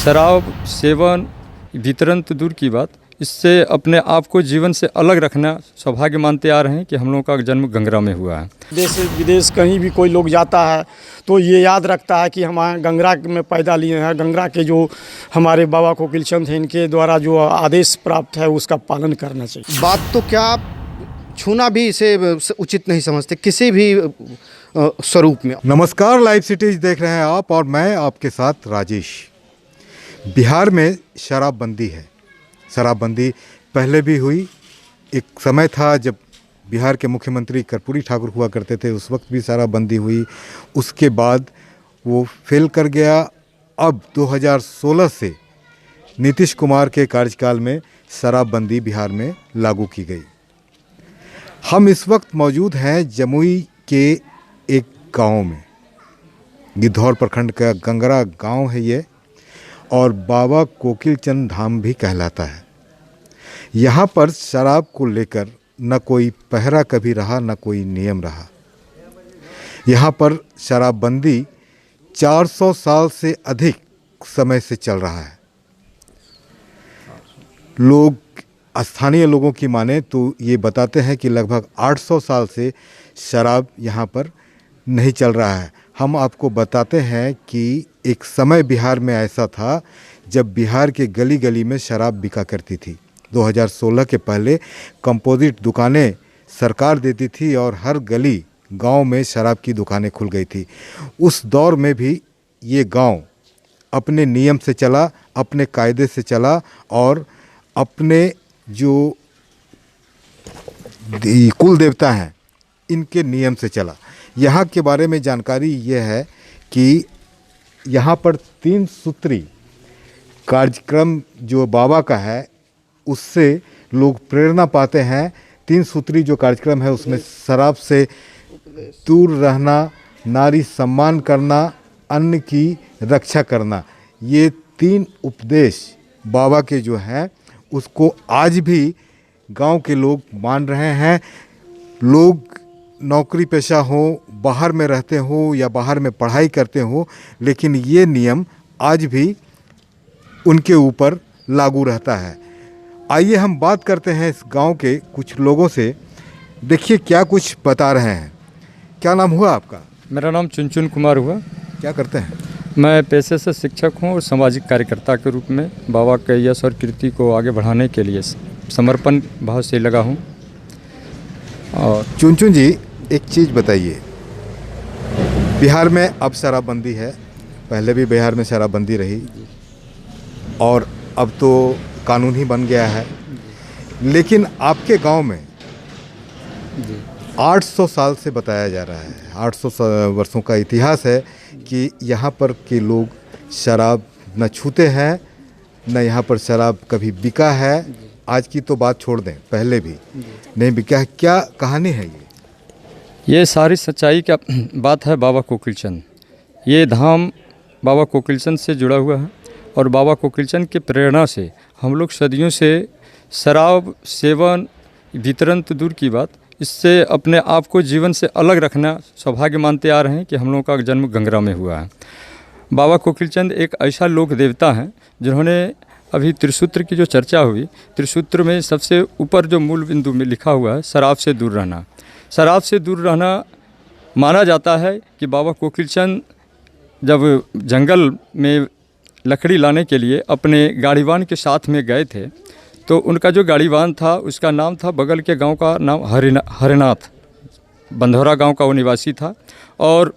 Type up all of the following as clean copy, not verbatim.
शराब सेवन वितरण तो दूर की बात, इससे अपने आप को जीवन से अलग रखना सौभाग्य मानते आ रहे हैं कि हम लोगों का जन्म गंगरा में हुआ है। देश विदेश कहीं भी कोई लोग जाता है तो ये याद रखता है कि हम गंगरा में पैदा लिए हैं, गंगरा के जो हमारे बाबा कोकिल चंद हैं, इनके द्वारा जो आदेश प्राप्त है उसका पालन करना चाहिए। बात तो क्या आप छूना भी इसे उचित नहीं समझते किसी भी स्वरूप में। नमस्कार, लाइव सिटीज देख रहे हैं आप और मैं आपके साथ राजेश। बिहार में शराबबंदी है। शराबबंदी पहले भी हुई। एक समय था जब बिहार के मुख्यमंत्री कर्पूरी ठाकुर हुआ करते थे, उस वक्त भी शराबबंदी हुई। उसके बाद वो फेल कर गया। अब 2016 से नीतीश कुमार के कार्यकाल में शराबबंदी बिहार में लागू की गई। हम इस वक्त मौजूद हैं जमुई के एक गांव में। गिद्धौर प्रखंड का गंगरा गांव है ये, और बाबा कोकिल चंद धाम भी कहलाता है। यहाँ पर शराब को लेकर न कोई पहरा कभी रहा, न कोई नियम रहा। यहाँ पर शराबबंदी 400 साल से अधिक समय से चल रहा है। लोग, स्थानीय लोगों की माने तो ये बताते हैं कि लगभग 800 साल से शराब यहाँ पर नहीं चल रहा है। हम आपको बताते हैं कि एक समय बिहार में ऐसा था जब बिहार के गली गली में शराब बिका करती थी। 2016 के पहले कंपोजिट दुकानें सरकार देती थी और हर गली गांव में शराब की दुकानें खुल गई थी। उस दौर में भी ये गांव अपने नियम से चला, अपने कायदे से चला और अपने जो कुल देवता हैं इनके नियम से चला। यहाँ के बारे में जानकारी ये है कि यहाँ पर 3 सूत्री कार्यक्रम जो बाबा का है उससे लोग प्रेरणा पाते हैं। 3 सूत्री जो कार्यक्रम है उसमें शराब से दूर रहना, नारी सम्मान करना, अन्न की रक्षा करना, ये 3 उपदेश बाबा के जो हैं उसको आज भी गांव के लोग मान रहे हैं। लोग नौकरी पेशा हो, बाहर में रहते हो या बाहर में पढ़ाई करते हो, लेकिन ये नियम आज भी उनके ऊपर लागू रहता है। आइए हम बात करते हैं इस गांव के कुछ लोगों से। देखिए क्या कुछ बता रहे हैं। क्या नाम हुआ आपका? मेरा नाम चुनचुन कुमार हुआ। क्या करते हैं? मैं पेशे से शिक्षक हूँ और सामाजिक कार्यकर्ता के रूप में बाबा के यश और कीर्ति को आगे बढ़ाने के लिए समर्पण भाव से लगा हूँ। और चुनचुन जी, एक चीज़ बताइए, बिहार में अब शराबबंदी है, पहले भी बिहार में शराबबंदी रही और अब तो कानून ही बन गया है, लेकिन आपके गांव में 800 साल से बताया जा रहा है, 800 वर्षों का इतिहास है कि यहाँ पर के लोग शराब न छूते हैं, न यहाँ पर शराब कभी बिका है। आज की तो बात छोड़ दें, पहले भी नहीं बिका है। क्या कहानी है ये सारी सच्चाई का बात है बाबा कोकिल चंद। ये धाम बाबा कोकिल चंद से जुड़ा हुआ है और बाबा कोकिल चंद की प्रेरणा से हम लोग सदियों से शराब सेवन वितरण तो दूर की बात, इससे अपने आप को जीवन से अलग रखना सौभाग्य मानते आ रहे हैं कि हम लोगों का जन्म गंगरा में हुआ है। बाबा कोकिल चंद एक ऐसा लोक देवता हैं जिन्होंने अभी त्रिसूत्र की जो चर्चा हुई, त्रिसूत्र में सबसे ऊपर जो मूल बिंदु में लिखा हुआ है शराब से दूर रहना। शराब से दूर रहना माना जाता है कि बाबा कोकिल चंद जब जंगल में लकड़ी लाने के लिए अपने गाड़ीवान के साथ में गए थे तो उनका जो गाड़ीवान था उसका नाम था, बगल के गांव का नाम हरिनाथ, बंधौरा गांव का वो निवासी था। और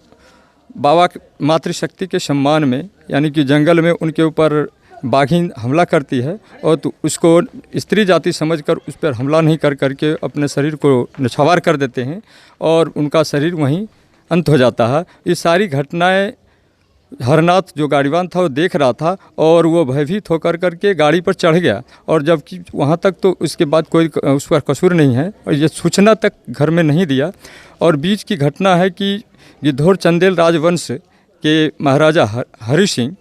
बाबा मातृशक्ति के सम्मान में, यानी कि जंगल में उनके ऊपर बाघिन हमला करती है और तो उसको स्त्री जाति समझकर उस पर हमला नहीं कर करके अपने शरीर को नछावर कर देते हैं और उनका शरीर वहीं अंत हो जाता है। ये सारी घटनाएं हरनाथ जो गाड़ीवान था वो देख रहा था और वो भयभीत होकर करके गाड़ी पर चढ़ गया। और जबकि वहाँ तक तो उसके बाद कोई उस पर कसूर नहीं है और ये सूचना तक घर में नहीं दिया। और बीच की घटना है कि गिद्धौर चंदेल राजवंश के महाराजा हरि सिंह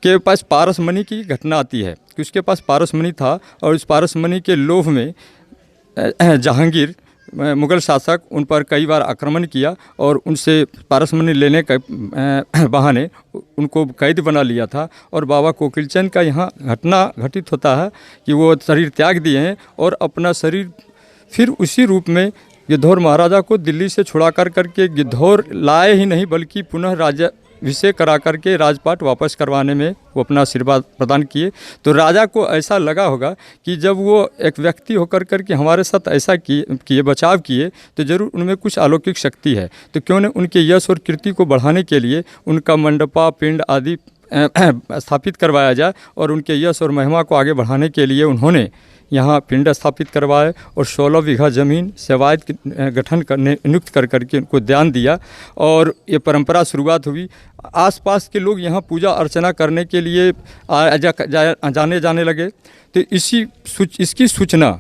के पास पारसमणि की घटना आती है कि उसके पास पारसमणि था और उस पारसमणि के लोभ में जहांगीर मुग़ल शासक उन पर कई बार आक्रमण किया और उनसे पारसमणि लेने के बहाने उनको कैद बना लिया था। और बाबा कोकिलचंद का यहाँ घटना घटित होता है कि वो शरीर त्याग दिए हैं और अपना शरीर फिर उसी रूप में गिद्धौर महाराजा को दिल्ली से छुड़ा करके गिद्धौर लाए ही नहीं बल्कि पुनः राज्याभिषेक करा करके राजपाट वापस करवाने में वो अपना आशीर्वाद प्रदान किए। तो राजा को ऐसा लगा होगा कि जब वो एक व्यक्ति होकर के हमारे साथ ऐसा किए बचाव किए तो ज़रूर उनमें कुछ अलौकिक शक्ति है। तो क्यों न उनके यश और कीर्ति को बढ़ाने के लिए उनका मंडपा पिंड आदि स्थापित करवाया जाए और उनके यश और महिमा को आगे बढ़ाने के लिए उन्होंने यहाँ पिंड स्थापित करवाए और 16 बीघा ज़मीन सेवायत गठन करने नियुक्त करके उनको दान दिया और ये परंपरा शुरुआत हुई। आसपास के लोग यहाँ पूजा अर्चना करने के लिए जाने लगे। तो इसकी सूचना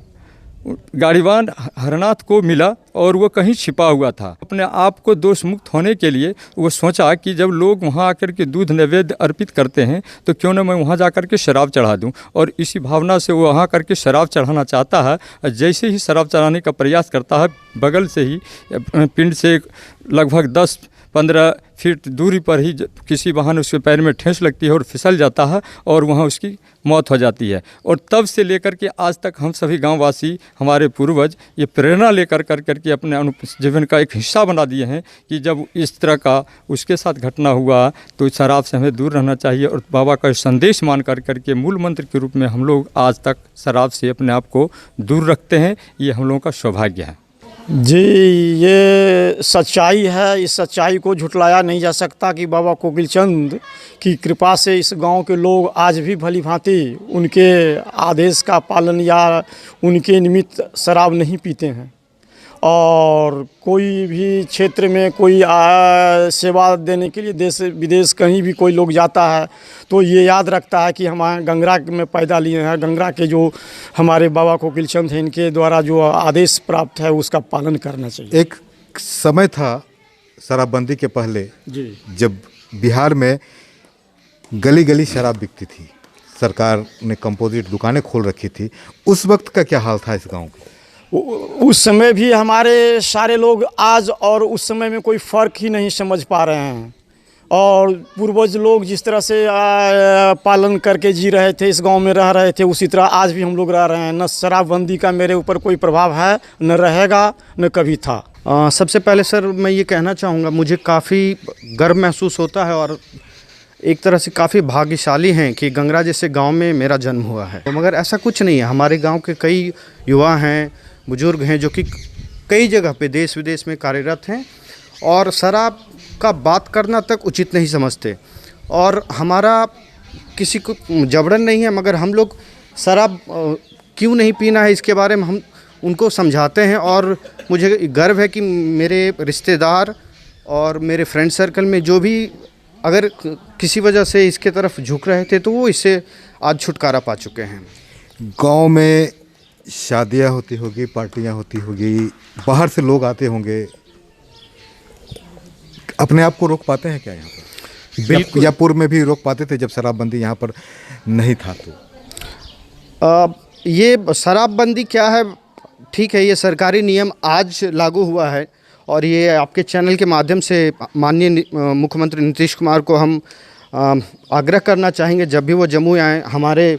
गाड़ीवान हरनाथ को मिला और वो कहीं छिपा हुआ था। अपने आप को दोष मुक्त होने के लिए वो सोचा कि जब लोग वहाँ आकर के दूध नैवेद्य अर्पित करते हैं तो क्यों न मैं वहाँ जाकर के शराब चढ़ा दूँ। और इसी भावना से वो वहाँ करके शराब चढ़ाना चाहता है। जैसे ही शराब चढ़ाने का प्रयास करता है बगल से ही पिंड से लगभग 10-15 फीट दूरी पर ही किसी वाहन उसके पैर में ठेस लगती है और फिसल जाता है और वहाँ उसकी मौत हो जाती है। और तब से लेकर के आज तक हम सभी गांववासी हमारे पूर्वज ये प्रेरणा लेकर करके अपने जीवन का एक हिस्सा बना दिए हैं कि जब इस तरह का उसके साथ घटना हुआ तो शराब से हमें दूर रहना चाहिए। और बाबा का संदेश मान करके मूल मंत्र के रूप में हम लोग आज तक शराब से अपने आप को दूर रखते हैं। ये हम लोगों का सौभाग्य है। जी, ये सच्चाई है। इस सच्चाई को झुटलाया नहीं जा सकता कि बाबा कोकिलचंद की कृपा से इस गांव के लोग आज भी भली भांति उनके आदेश का पालन या उनके निमित्त शराब नहीं पीते हैं। और कोई भी क्षेत्र में कोई सेवा देने के लिए देश विदेश कहीं भी कोई लोग जाता है तो ये याद रखता है कि हम गंगरा में पैदा लिए हैं। गंगरा के जो हमारे बाबा कोकिलचंद हैं इनके द्वारा जो आदेश प्राप्त है उसका पालन करना चाहिए। एक समय था शराबबंदी के पहले जी, जब बिहार में गली गली शराब बिकती थी, सरकार ने कंपोजिट दुकानें खोल रखी थी। उस वक्त का क्या हाल था इस गांव का? उस समय भी हमारे सारे लोग आज और उस समय में कोई फ़र्क ही नहीं समझ पा रहे हैं। और पूर्वज लोग जिस तरह से पालन करके जी रहे थे, इस गांव में रह रहे थे, उसी तरह आज भी हम लोग रह रहे हैं। न शराबबंदी का मेरे ऊपर कोई प्रभाव है, न रहेगा, न कभी था। सबसे पहले सर मैं ये कहना चाहूँगा, मुझे काफ़ी गर्व महसूस होता है और एक तरह से काफ़ी भाग्यशाली हैं कि गंगरा जैसे गांव में मेरा जन्म हुआ है। तो मगर ऐसा कुछ नहीं है। हमारे गांव के कई युवा हैं, बुजुर्ग हैं जो कि कई जगह पे देश विदेश में कार्यरत हैं और शराब का बात करना तक उचित नहीं समझते। और हमारा किसी को जबरन नहीं है, मगर हम लोग शराब क्यों नहीं पीना है इसके बारे में हम उनको समझाते हैं। और मुझे गर्व है कि मेरे रिश्तेदार और मेरे फ्रेंड सर्कल में जो भी अगर किसी वजह से इसके तरफ झुक रहे थे तो वो इससे आज छुटकारा पा चुके हैं। गांव में शादियां होती होगी, पार्टियां होती होगी, बाहर से लोग आते होंगे, अपने आप को रोक पाते हैं क्या यहाँ पर? बिल्कुल। या पूर्व में भी रोक पाते थे जब शराबबंदी यहाँ पर नहीं था तो? ये शराबबंदी क्या है, ठीक है, ये सरकारी नियम आज लागू हुआ है और ये आपके चैनल के माध्यम से माननीय मुख्यमंत्री नीतीश कुमार को हम आग्रह करना चाहेंगे जब भी वो जम्मू आएँ, हमारे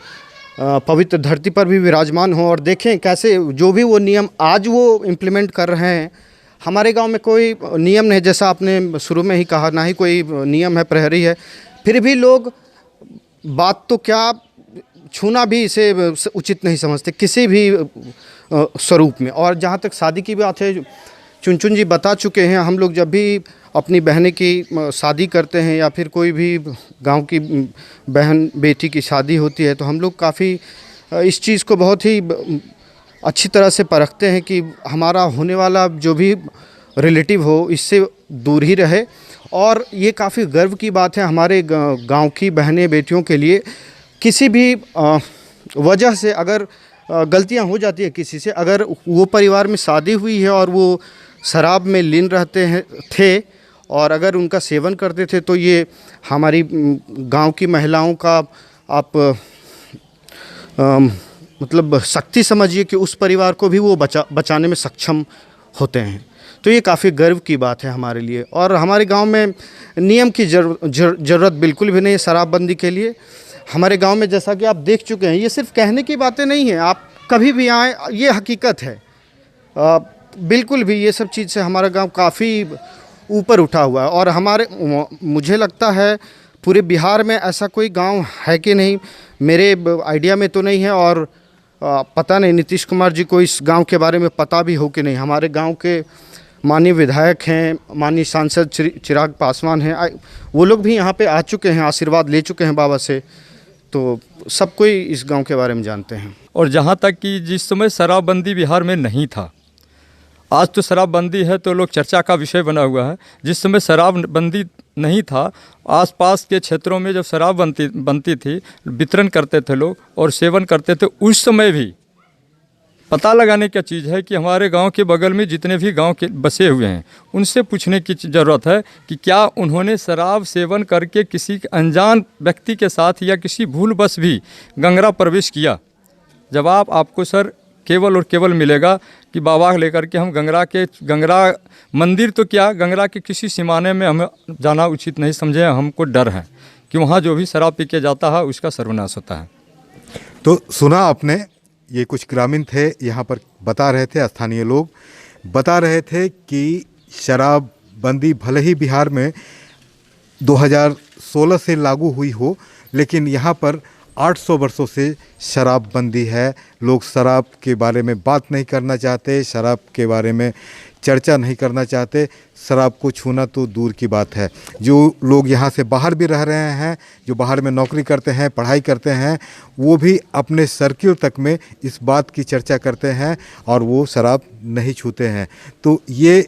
पवित्र धरती पर भी विराजमान हो और देखें कैसे जो भी वो नियम आज वो इम्प्लीमेंट कर रहे हैं। हमारे गांव में कोई नियम नहीं, जैसा आपने शुरू में ही कहा, ना ही कोई नियम है, प्रहरी है, फिर भी लोग बात तो क्या छूना भी इसे उचित नहीं समझते किसी भी स्वरूप में। और जहाँ तक शादी की बात है, चुनचुन जी बता चुके हैं, हम लोग जब भी अपनी बहनें की शादी करते हैं या फिर कोई भी गांव की बहन बेटी की शादी होती है तो हम लोग काफ़ी इस चीज़ को बहुत ही अच्छी तरह से परखते हैं कि हमारा होने वाला जो भी रिलेटिव हो इससे दूर ही रहे। और ये काफ़ी गर्व की बात है हमारे गांव की बहनें बेटियों के लिए। किसी भी वजह से अगर गलतियां हो जाती है किसी से, अगर वो परिवार में शादी हुई है और वो शराब में लीन रहते हैं थे और अगर उनका सेवन करते थे तो ये हमारी गांव की महिलाओं का आप मतलब शक्ति समझिए कि उस परिवार को भी वो बचाने में सक्षम होते हैं। तो ये काफ़ी गर्व की बात है हमारे लिए। और हमारे गांव में नियम की ज़रूरत बिल्कुल भी नहीं है शराबबंदी के लिए। हमारे गांव में जैसा कि आप देख चुके हैं, ये सिर्फ कहने की बातें नहीं हैं, आप कभी भी आएँ, ये हकीकत है। बिल्कुल भी ये सब चीज़ से हमारा गांव काफ़ी ऊपर उठा हुआ है। और मुझे लगता है पूरे बिहार में ऐसा कोई गांव है कि नहीं, मेरे आइडिया में तो नहीं है। और पता नहीं नीतीश कुमार जी को इस गांव के बारे में पता भी हो कि नहीं। हमारे गांव के माननीय विधायक हैं, माननीय सांसद चिराग पासवान हैं, वो लोग भी यहाँ पे आ चुके हैं, आशीर्वाद ले चुके हैं बाबा से। तो सब कोई इस गांव के बारे में जानते हैं। और जहाँ तक कि जिस समय शराबबंदी बिहार में नहीं था, आज तो शराबबंदी है तो लोग चर्चा का विषय बना हुआ है। जिस समय शराबबंदी नहीं था, आसपास के क्षेत्रों में जब शराब बनती थी, वितरण करते थे लोग और सेवन करते थे। उस समय भी पता लगाने की चीज़ है कि हमारे गांव के बगल में जितने भी गांव के बसे हुए हैं, उनसे पूछने की ज़रूरत है कि क्या उन्होंने शराब सेवन करके किसी अनजान व्यक्ति के साथ या किसी भूलवश भी गंगरा प्रवेश किया। जवाब आपको सर केवल और केवल मिलेगा कि बाबा लेकर के हम गंगरा मंदिर तो क्या, गंगरा के किसी सिमाने में हमें जाना उचित नहीं समझे। हमको डर है कि वहाँ जो भी शराब पी के जाता है उसका सर्वनाश होता है। तो सुना आपने, ये कुछ ग्रामीण थे यहाँ पर बता रहे थे, स्थानीय लोग बता रहे थे कि शराबबंदी भले ही बिहार में 2016 से लागू हुई हो, लेकिन यहाँ पर 800 वर्षों से शराबबंदी है। लोग शराब के बारे में बात नहीं करना चाहते, शराब के बारे में चर्चा नहीं करना चाहते, शराब को छूना तो दूर की बात है। जो लोग यहाँ से बाहर भी रह रहे हैं, जो बाहर में नौकरी करते हैं, पढ़ाई करते हैं, वो भी अपने सर्किल तक में इस बात की चर्चा करते हैं और वो शराब नहीं छूते हैं। तो ये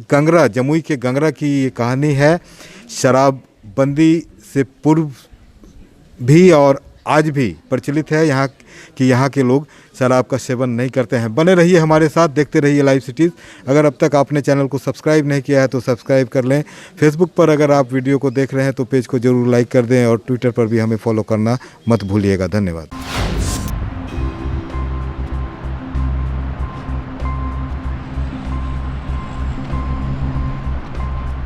गंगरा, जमुई के गंगरा की ये कहानी है। शराबबंदी से पूर्व भी और आज भी प्रचलित है यहाँ के लोग शराब का सेवन नहीं करते हैं। बने रहिए हमारे साथ, देखते रहिए लाइव सिटीज़। अगर अब तक आपने चैनल को सब्सक्राइब नहीं किया है तो सब्सक्राइब कर लें। फेसबुक पर अगर आप वीडियो को देख रहे हैं तो पेज को ज़रूर लाइक कर दें और ट्विटर पर भी हमें फॉलो करना मत भूलिएगा। धन्यवाद।